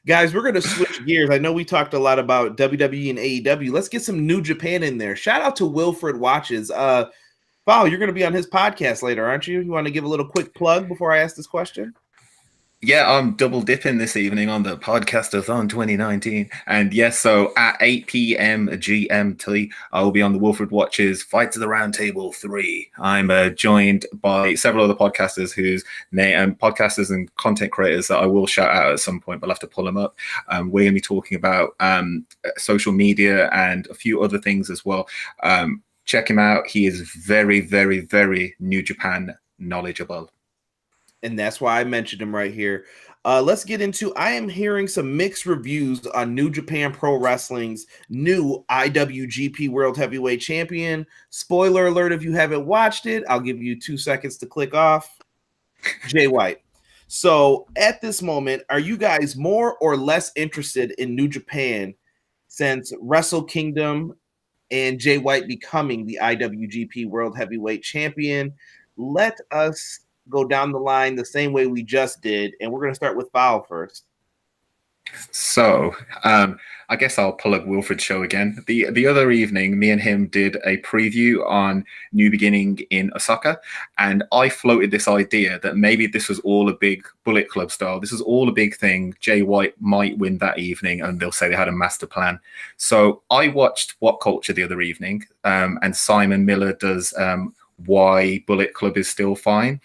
Guys, we're going to switch gears. I know we talked a lot about WWE and AEW. Let's get some New Japan in there. Shout out to Wilfred Watches. Fowl, you're going to be on his podcast later, aren't you? You want to give a little quick plug before I ask this question? Yeah, I'm double dipping this evening on the Podcastathon 2019. And yes, so at 8 p.m. GMT, I will be on the Wilfred Watches Fight to the Round Table 3. I'm joined by several other podcasters whose name, podcasters and content creators that I will shout out at some point, but I'll have to pull them up. We're going to be talking about social media and a few other things as well. Check him out. He is very, very, very New Japan knowledgeable. And that's why I mentioned him right here. Let's get into, I am hearing some mixed reviews on New Japan Pro Wrestling's new IWGP World Heavyweight Champion. Spoiler alert, if you haven't watched it, I'll give you 2 seconds to click off. Jay White. So at this moment, are you guys more or less interested in New Japan since Wrestle Kingdom and Jay White becoming the IWGP World Heavyweight Champion? Let us go down the line the same way we just did, and we're going to start with Fowl first. So, I guess I'll pull up Wilfred's show again. The other evening, me and him did a preview on New Beginning in Osaka, and I floated this idea that maybe this was all a big Bullet Club style. This is all a big thing. Jay White might win that evening, and they'll say they had a master plan. So I watched What Culture the other evening, and Simon Miller does Why Bullet Club is Still Fine.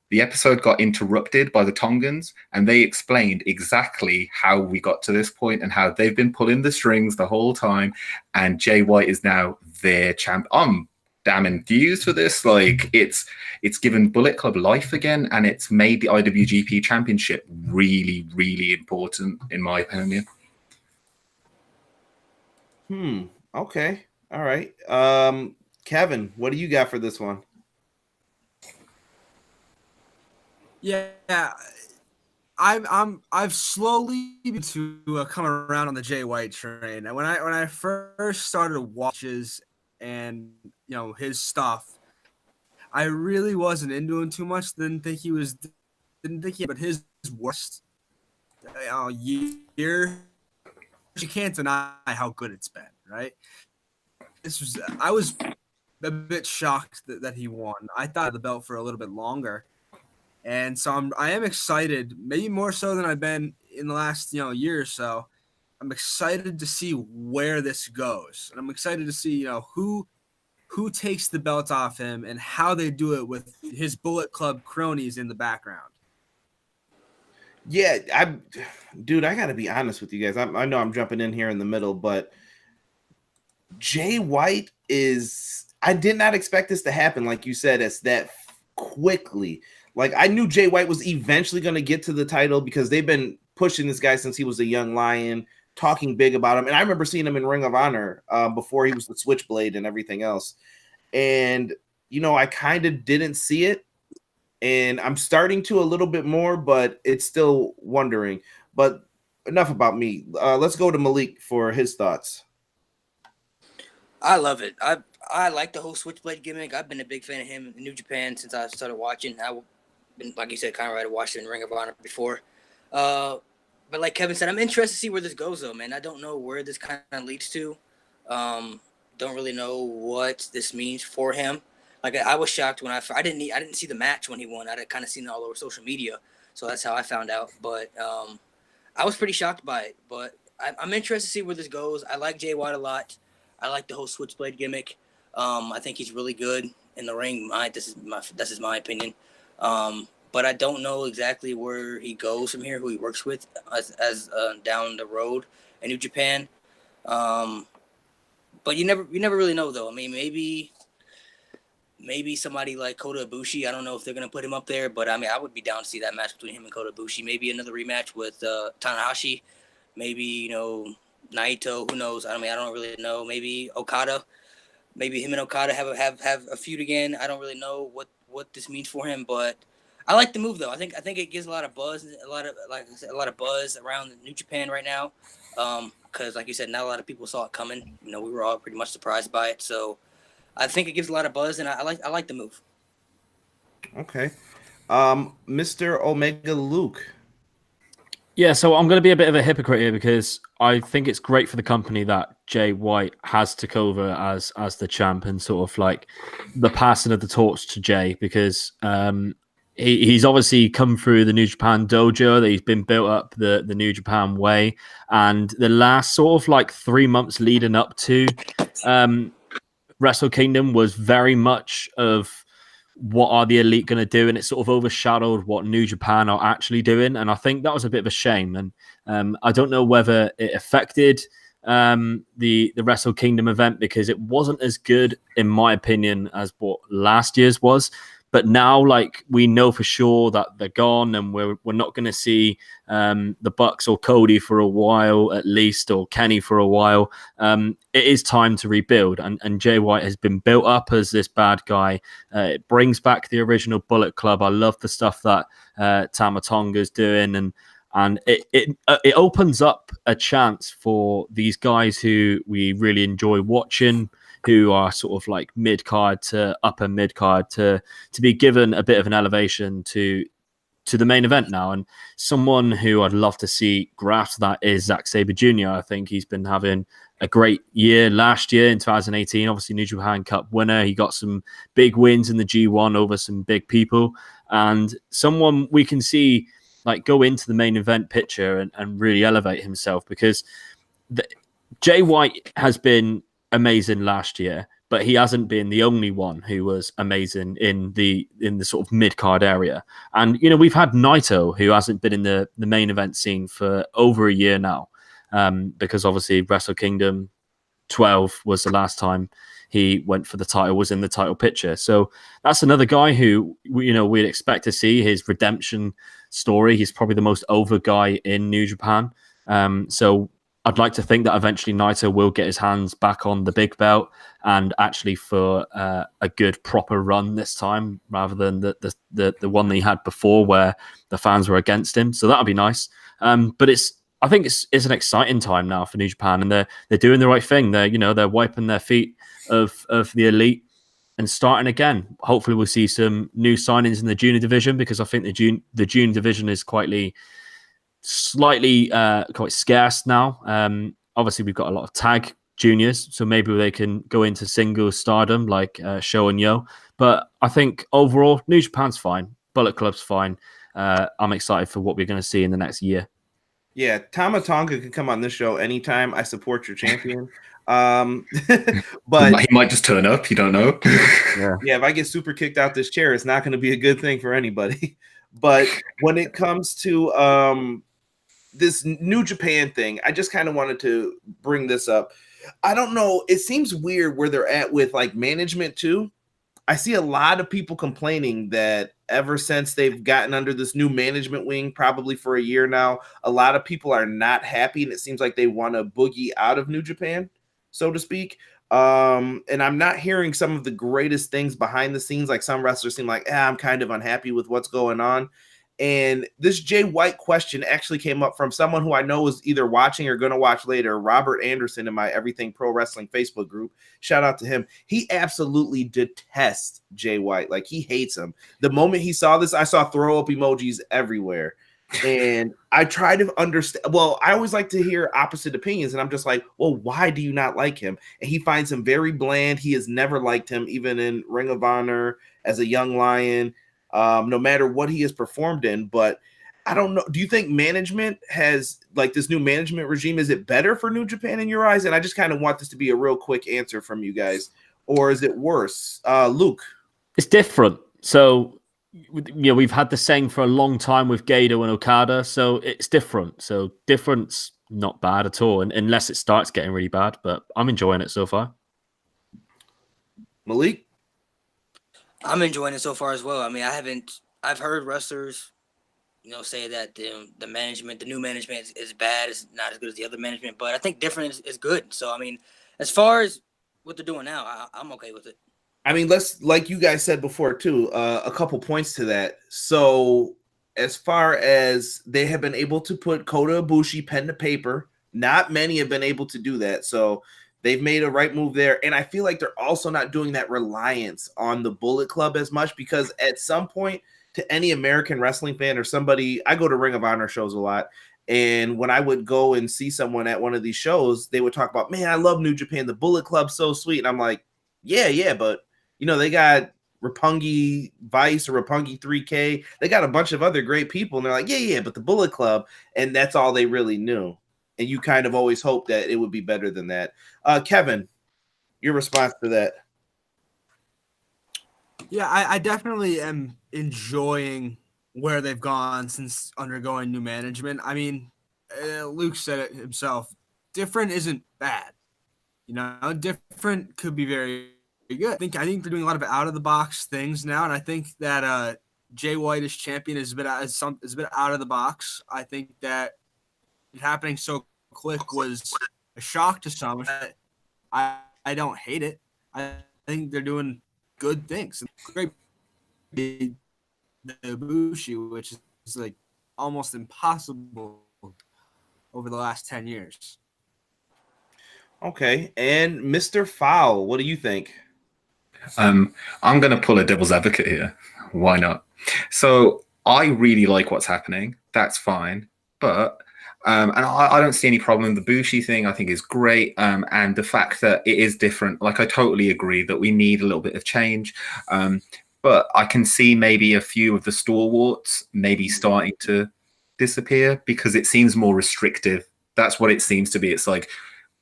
The episode got interrupted by the Tongans, and they explained exactly how we got to this point and how they've been pulling the strings the whole time, and Jay White is now their champ. I'm damn enthused for this. Like, it's given Bullet Club life again, and it's made the IWGP Championship really, really important, in my opinion. Okay. All right. Kevin, what do you got for this one? Yeah, I've slowly been to come around on the Jay White train. And when I first started watches and his stuff, I really wasn't into him too much. Didn't think he, but his worst year, you can't deny how good it's been, right? I was a bit shocked that he won. I thought the belt for a little bit longer. And so I am excited, maybe more so than I've been in the last year or so. I'm excited to see where this goes, and I'm excited to see who takes the belt off him and how they do it with his Bullet Club cronies in the background. Yeah, I got to be honest with you guys. I know I'm jumping in here in the middle, but Jay White I did not expect this to happen, like you said, as that quickly. Like, I knew Jay White was eventually going to get to the title because they've been pushing this guy since he was a young lion, talking big about him. And I remember seeing him in Ring of Honor before he was the Switchblade and everything else. And, I kind of didn't see it. And I'm starting to a little bit more, but it's still wondering. But enough about me. Let's go to Malik for his thoughts. I love it. I like the whole Switchblade gimmick. I've been a big fan of him in New Japan since I started watching. I've been, like you said, kind of watched it in Ring of Honor before. But like Kevin said, I'm interested to see where this goes, though, man. I don't know where this kind of leads to. Don't really know what this means for him. Like, I was shocked when I didn't see the match when he won. I'd kind of seen it all over social media, so that's how I found out. But I was pretty shocked by it. But I'm interested to see where this goes. I like Jay White a lot. I like the whole Switchblade gimmick. I think he's really good in the ring. This is my opinion. But I don't know exactly where he goes from here, who he works with as down the road in New Japan. But you never really know, though. I mean, maybe somebody like Kota Ibushi. I don't know if they're gonna put him up there, but I mean, I would be down to see that match between him and Kota Ibushi. Maybe another rematch with Tanahashi. Maybe Naito. Who knows? I mean, I don't really know. Maybe Okada. Maybe him and Okada have a feud again. I don't really know what this means for him, but I like the move though. I think it gives a lot of buzz, a lot of buzz around New Japan right now. Because like you said, not a lot of people saw it coming. We were all pretty much surprised by it. So I think it gives a lot of buzz, and I like the move. Okay, Mr. Omega Luke. Yeah, so I'm going to be a bit of a hypocrite here because I think it's great for the company that Jay White has took over as the champ and sort of like the passing of the torch to Jay because he's obviously come through the New Japan dojo, that he's been built up the New Japan way, and the last sort of like 3 months leading up to Wrestle Kingdom was very much of what are the Elite going to do, and it sort of overshadowed what New Japan are actually doing, and I think that was a bit of a shame. And I don't know whether it affected the Wrestle Kingdom event because it wasn't as good, in my opinion, as what last year's was. But now, like, we know for sure that they're gone, and we're not going to see the Bucks or Cody for a while, at least, or Kenny for a while. It is time to rebuild, and Jay White has been built up as this bad guy. It brings back the original Bullet Club. I love the stuff that Tama Tonga's doing, and it opens up a chance for these guys who we really enjoy watching, who are sort of like mid-card to upper mid-card to be given a bit of an elevation to the main event now. And someone who I'd love to see grasp that is Zack Sabre Jr. I think he's been having a great year last year in 2018. Obviously, New Japan Cup winner. He got some big wins in the G1 over some big people. And someone we can see like go into the main event picture and really elevate himself because Jay White has been amazing last year, but he hasn't been the only one who was amazing in the sort of mid-card area. And we've had Naito, who hasn't been in the main event scene for over a year now, because obviously Wrestle Kingdom 12 was the last time he went for the title, was in the title picture. So that's another guy who we'd expect to see his redemption story. He's probably the most over guy in New Japan. So I'd like to think that eventually Naito will get his hands back on the big belt and actually for a good proper run this time, rather than the one that he had before where the fans were against him. So that'll be nice. But I think it's an exciting time now for New Japan, and they're doing the right thing. They're wiping their feet of the Elite and starting again. Hopefully we'll see some new signings in the junior division, because I think the junior division is slightly quite scarce now. Obviously we've got a lot of tag juniors, so maybe they can go into single stardom like Sho and Yo. But I think overall New Japan's fine, Bullet Club's fine. I'm excited for what we're going to see in the next year. Yeah, Tama Tonga can come on this show anytime. I support your champion. But he might just turn up, you don't know. Yeah, if I get super kicked out this chair, it's not going to be a good thing for anybody. But when it comes to this New Japan thing, I just kind of wanted to bring this up. I don't know, it seems weird where they're at with like management too. I see a lot of people complaining that ever since they've gotten under this new management wing, probably for a year now, a lot of people are not happy, and it seems like they want to boogie out of New Japan, so to speak. And I'm not hearing some of the greatest things behind the scenes. Like some wrestlers seem like, I'm kind of unhappy with what's going on. And this Jay White question actually came up from someone who I know is either watching or going to watch later, Robert Anderson, in my Everything Pro Wrestling Facebook group. Shout out to him. He absolutely detests Jay White. Like, he hates him. The moment he saw this, I saw throw up emojis everywhere. And I try to understand. Well, I always like to hear opposite opinions. And I'm just like, well, why do you not like him? And he finds him very bland. He has never liked him, even in Ring of Honor as a young lion. No matter what he has performed in. But I don't know. Do you think management has, like, this new management regime, is it better for New Japan in your eyes? And I just kind of want this to be a real quick answer from you guys. Or is it worse? Luke? It's different. So, we've had the same for a long time with Gedo and Okada. So it's different. So difference, not bad at all, unless it starts getting really bad. But I'm enjoying it so far. Malik? I'm enjoying it so far as well. I mean, I've heard wrestlers, say that the management, the new management is bad. It's not as good as the other management, but I think different is good. So, I mean, as far as what they're doing now, I'm okay with it. I mean, let's, like you guys said before too, a couple points to that. So as far as they have been able to put Kota Ibushi pen to paper, not many have been able to do that. So they've made a right move there. And I feel like they're also not doing that reliance on the Bullet Club as much, because at some point, to any American wrestling fan or somebody, I go to Ring of Honor shows a lot, And when I would go and see someone at one of these shows, they would talk about, man, I love New Japan. The Bullet Club's so sweet. And I'm like, yeah, but they got Roppongi Vice or Roppongi 3K. They got a bunch of other great people. And they're like, yeah, but the Bullet Club. And that's all they really knew. And you kind of always hope that it would be better than that. Kevin, your response to that? Yeah, I definitely am enjoying where they've gone since undergoing new management. I mean, Luke said it himself. Different isn't bad. Different could be very, very good. I think they're doing a lot of out of the box things now, and I think that Jay White as champion is a bit out of the box. I think that it happening so quick was a shock to some. I don't hate it. I think they're doing good things. Great. The Ibushi, which is like almost impossible over the last 10 years. Okay. And Mr. Fowl, what do you think? I'm going to pull a devil's advocate here. Why not? So I really like what's happening. That's fine. But and I don't see any problem. The Bushi thing I think is great. And the fact that it is different, like I totally agree that we need a little bit of change. But I can see maybe a few of the stalwarts maybe starting to disappear because it seems more restrictive. That's what it seems to be. It's like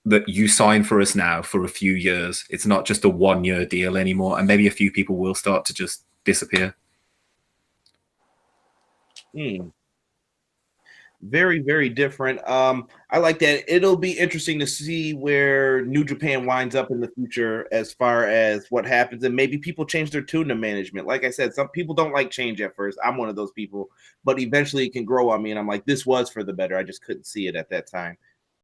that you sign for us now for a few years. It's not just a 1-year deal anymore. And maybe a few people will start to just disappear. Very, very different. I like that. It'll be interesting to see where New Japan winds up in the future as far as what happens. And maybe people change their tune to management. Like I said, some people don't like change at first. I'm one of those people. But eventually it can grow on me. And I'm like, this was for the better. I just couldn't see it at that time.